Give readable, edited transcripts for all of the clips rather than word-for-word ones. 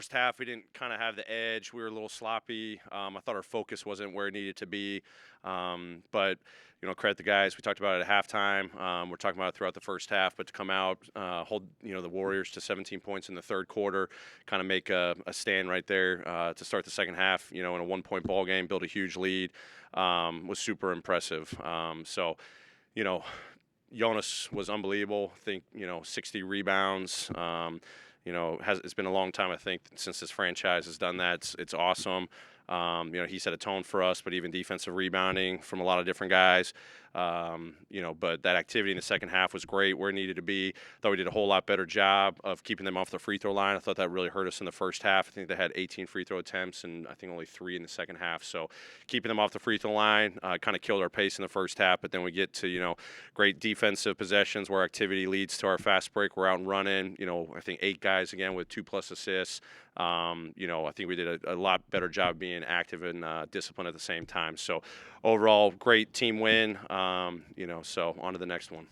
first half, we didn't kind of have the edge. We were a little sloppy. I thought our focus wasn't where it needed to be. But, credit the guys. We talked about it at halftime. We're talking about it throughout the first half. But to come out, hold, the Warriors to 17 points in the third quarter, kind of make a stand right there to start the second half, in a 1-point ball game, build a huge lead, was super impressive. Jonas was unbelievable. I think, 60 rebounds. It's been a long time, I think, since this franchise has done that. It's awesome. He set a tone for us, but even defensive rebounding from a lot of different guys. But that activity in the second half was great where it needed to be. Thought we did a whole lot better job of keeping them off the free throw line. I thought that really hurt us in the first half. I think they had 18 free throw attempts and I think only 3 in the second half. So keeping them off the free throw line kind of killed our pace in the first half. But then we get to, great defensive possessions where activity leads to our fast break. We're out and running. I think 8 guys again with 2+ assists. I think we did a lot better job being active and disciplined at the same time. So overall, great team win. So on to the next one.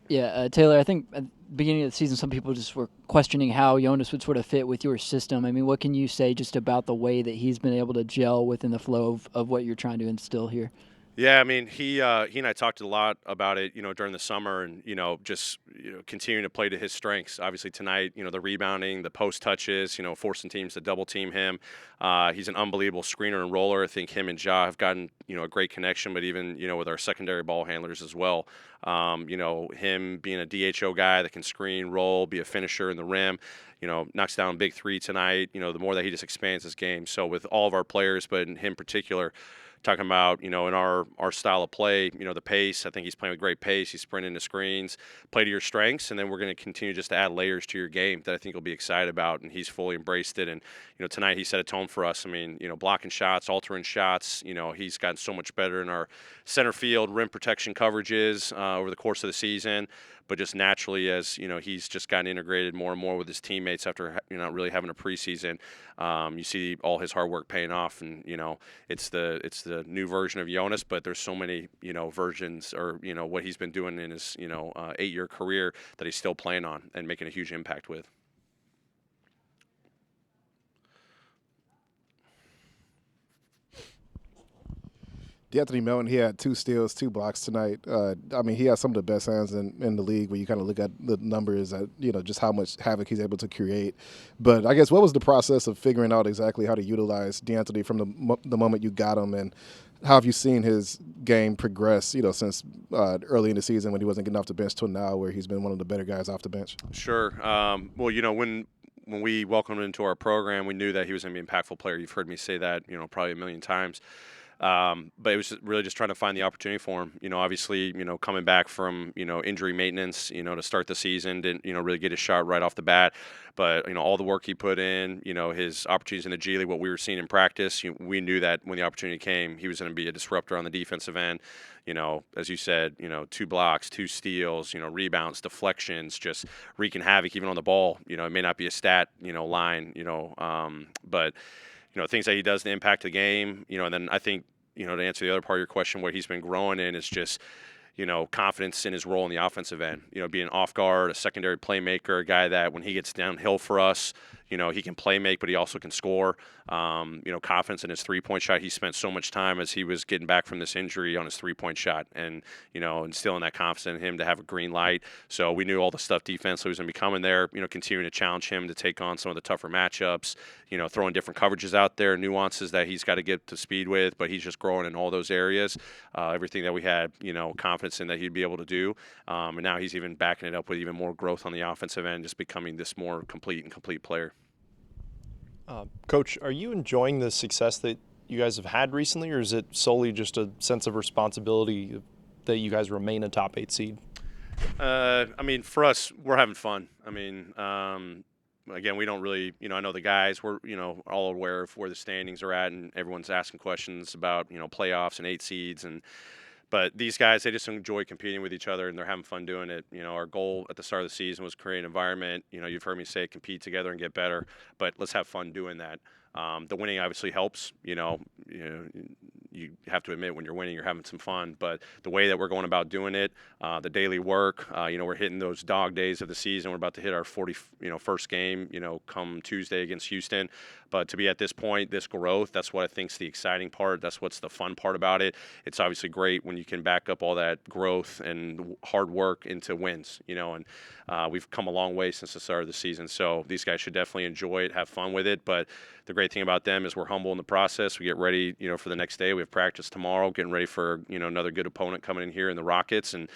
Yeah, Taylor, I think at the beginning of the season, some people just were questioning how Jonas would sort of fit with your system. I mean, what can you say just about the way that he's been able to gel within the flow of what you're trying to instill here? Yeah, I mean, he and I talked a lot about it, during the summer and, just, continuing to play to his strengths. Obviously tonight, the rebounding, the post touches, forcing teams to double team him. He's an unbelievable screener and roller. I think him and Ja have gotten, a great connection, but even, with our secondary ball handlers as well. Him being a DHO guy that can screen, roll, be a finisher in the rim, knocks down big 3 tonight, the more that he just expands his game. So with all of our players, but in him particular, talking about, in our style of play, the pace. I think he's playing with great pace. He's sprinting the screens, play to your strengths, and then we're going to continue just to add layers to your game that I think you'll be excited about, and he's fully embraced it. And, tonight he set a tone for us. I mean, blocking shots, altering shots, he's gotten so much better in our center field rim protection coverages over the course of the season. But just naturally, as he's just gotten integrated more and more with his teammates after not really having a preseason, you see all his hard work paying off, and it's the new version of Jonas. But there's so many versions, or what he's been doing in his 8-year career that he's still playing on and making a huge impact with. D'Anthony Melton, he had 2 steals, 2 blocks tonight. He has some of the best hands in the league when you kind of look at the numbers, just how much havoc he's able to create. But I guess what was the process of figuring out exactly how to utilize D'Anthony from the moment you got him, and how have you seen his game progress, since early in the season when he wasn't getting off the bench till now where he's been one of the better guys off the bench? Sure. When we welcomed him into our program, we knew that he was going to be an impactful player. You've heard me say that, probably a million times. But it was really just trying to find the opportunity for him. Obviously, coming back from, injury maintenance, to start the season, didn't, really get his shot right off the bat. But, all the work he put in, his opportunities in the G League, what we were seeing in practice, we knew that when the opportunity came, he was going to be a disruptor on the defensive end. As you said, 2 blocks, 2 steals, rebounds, deflections, just wreaking havoc even on the ball. It may not be a stat, line, but things that he does to impact the game, and then I think, to answer the other part of your question, what he's been growing in is just, confidence in his role in the offensive end, being off guard, a secondary playmaker, a guy that when he gets downhill for us, he can play make, but he also can score. Confidence in his 3-point shot. He spent so much time as he was getting back from this injury on his 3-point shot, and instilling that confidence in him to have a green light. So we knew all the stuff defensively was going to be coming there. Continuing to challenge him to take on some of the tougher matchups. Throwing different coverages out there, nuances that he's got to get to speed with, but he's just growing in all those areas. Everything that we had, confidence in that he'd be able to do, and now he's even backing it up with even more growth on the offensive end, just becoming this more complete player. Coach, are you enjoying the success that you guys have had recently, or is it solely just a sense of responsibility that you guys remain a top 8 seed? For us, we're having fun. Again, we don't really, I know the guys, we're, all aware of where the standings are at, and everyone's asking questions about, playoffs and 8 seeds. But these guys, they just enjoy competing with each other, and they're having fun doing it. Our goal at the start of the season was create an environment. You've heard me say compete together and get better, but let's have fun doing that. The winning obviously helps. you have to admit when you're winning, you're having some fun. But the way that we're going about doing it, the daily work, we're hitting those dog days of the season. We're about to hit our first game, come Tuesday against Houston. But to be at this point, this growth, that's what I think's the exciting part. That's what's the fun part about it. It's obviously great when you can back up all that growth and hard work into wins, and we've come a long way since the start of the season. So these guys should definitely enjoy it, have fun with it. But the great thing about them is we're humble in the process. We get ready, for the next day. We have practice tomorrow, getting ready for, another good opponent coming in here in the Rockets, and,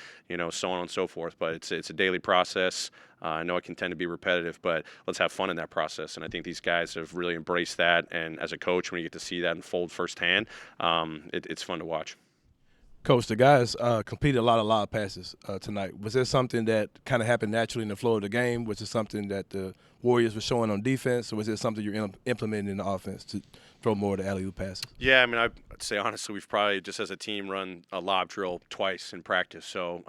so on and so forth. But it's a daily process. I know it can tend to be repetitive, but let's have fun in that process. And I think these guys have really embraced that. And as a coach, when you get to see that unfold firsthand, it's fun to watch. Coach, the guys completed a lot of lob passes tonight. Was there something that kind of happened naturally in the flow of the game? Was it something that the Warriors were showing on defense, or was it something you're implementing in the offense to throw more of the alley-oop passes? Yeah, I mean, I'd say honestly, we've probably just as a team run a lob drill twice in practice. So,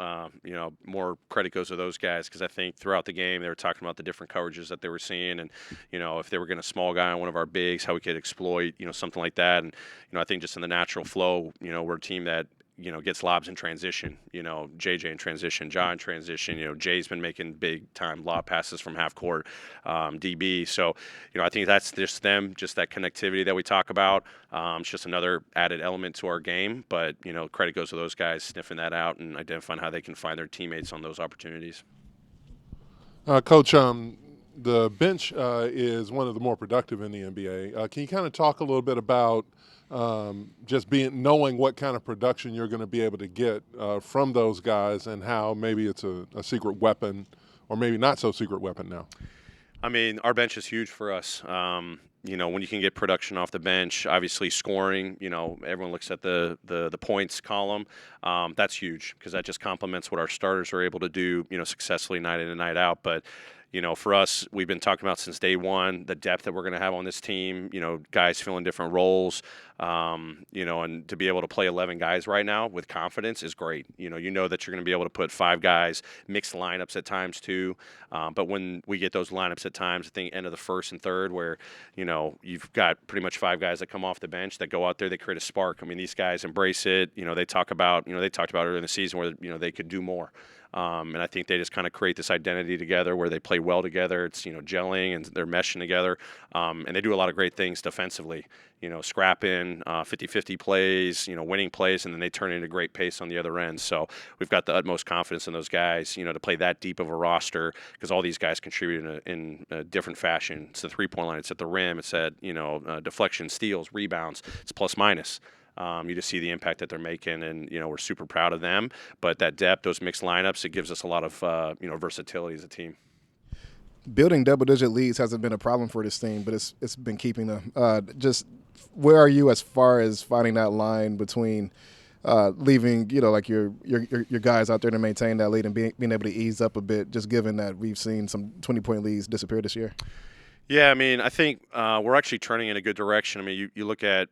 more credit goes to those guys because I think throughout the game they were talking about the different coverages that they were seeing, and if they were getting a small guy on one of our bigs, how we could exploit something like that. And I think just in the natural flow, we're a team that gets lobs in transition, JJ in transition, John in transition, Jay's been making big time lob passes from half court, DB. So, I think that's just them, just that connectivity that we talk about. It's just another added element to our game, but, credit goes to those guys sniffing that out and identifying how they can find their teammates on those opportunities. Coach, the bench is one of the more productive in the NBA. Can you kind of talk a little bit about just knowing what kind of production you're going to be able to get from those guys and how maybe it's a secret weapon or maybe not so secret weapon now? I mean, our bench is huge for us. When you can get production off the bench, obviously scoring, everyone looks at the points column. That's huge because that just complements what our starters are able to do, successfully night in and night out. But for us, we've been talking about since day one the depth that we're going to have on this team. Guys filling different roles. And to be able to play 11 guys right now with confidence is great. You know that you're going to be able to put 5 guys, mixed lineups at times too. But when we get those lineups at times, I think end of the first and third, where you've got pretty much 5 guys that come off the bench that go out there, they create a spark. I mean, these guys embrace it. They talked about earlier in the season where they could do more. And I think they just kind of create this identity together where they play well together. It's, gelling and they're meshing together. And they do a lot of great things defensively, scrapping, 50-50 plays, winning plays, and then they turn into great pace on the other end. So we've got the utmost confidence in those guys, to play that deep of a roster because all these guys contribute in a different fashion. It's the three-point line. It's at the rim. It's at, deflection, steals, rebounds. It's plus minus. You just see the impact that they're making, and we're super proud of them. But that depth, those mixed lineups, it gives us a lot of versatility as a team. Building double-digit leads hasn't been a problem for this team, but it's been keeping them. Just where are you as far as finding that line between leaving, like your guys out there to maintain that lead and being able to ease up a bit, just given that we've seen some 20-point leads disappear this year? Yeah, I mean, I think we're actually turning in a good direction. I mean, you look at,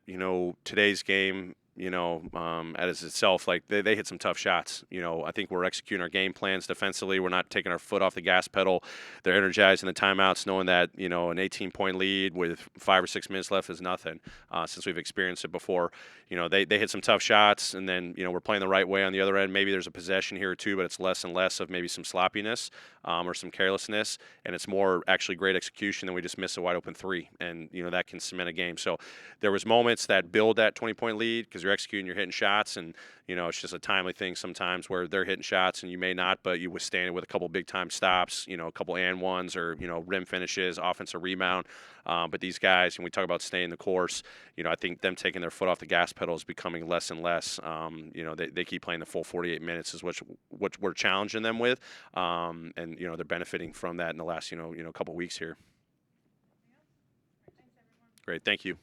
today's game, as itself, like they hit some tough shots. I think we're executing our game plans defensively. We're not taking our foot off the gas pedal. They're energized in the timeouts, knowing that, an 18-point lead with 5 or 6 minutes left is nothing since we've experienced it before. They hit some tough shots, and then, we're playing the right way on the other end. Maybe there's a possession here or two, but it's less and less of maybe some sloppiness or some carelessness, and it's more actually great execution than we just miss a wide-open 3, and, that can cement a game. So there was moments that build that 20-point lead because you're executing, you're hitting shots, and it's just a timely thing sometimes where they're hitting shots and you may not, but you withstand it with a couple big time stops, a couple and ones or rim finishes, offensive rebound. But these guys, when we talk about staying the course, I think them taking their foot off the gas pedal is becoming less and less. They keep playing the full 48 minutes is what we're challenging them with, and they're benefiting from that in the last couple weeks here. Great, thank you.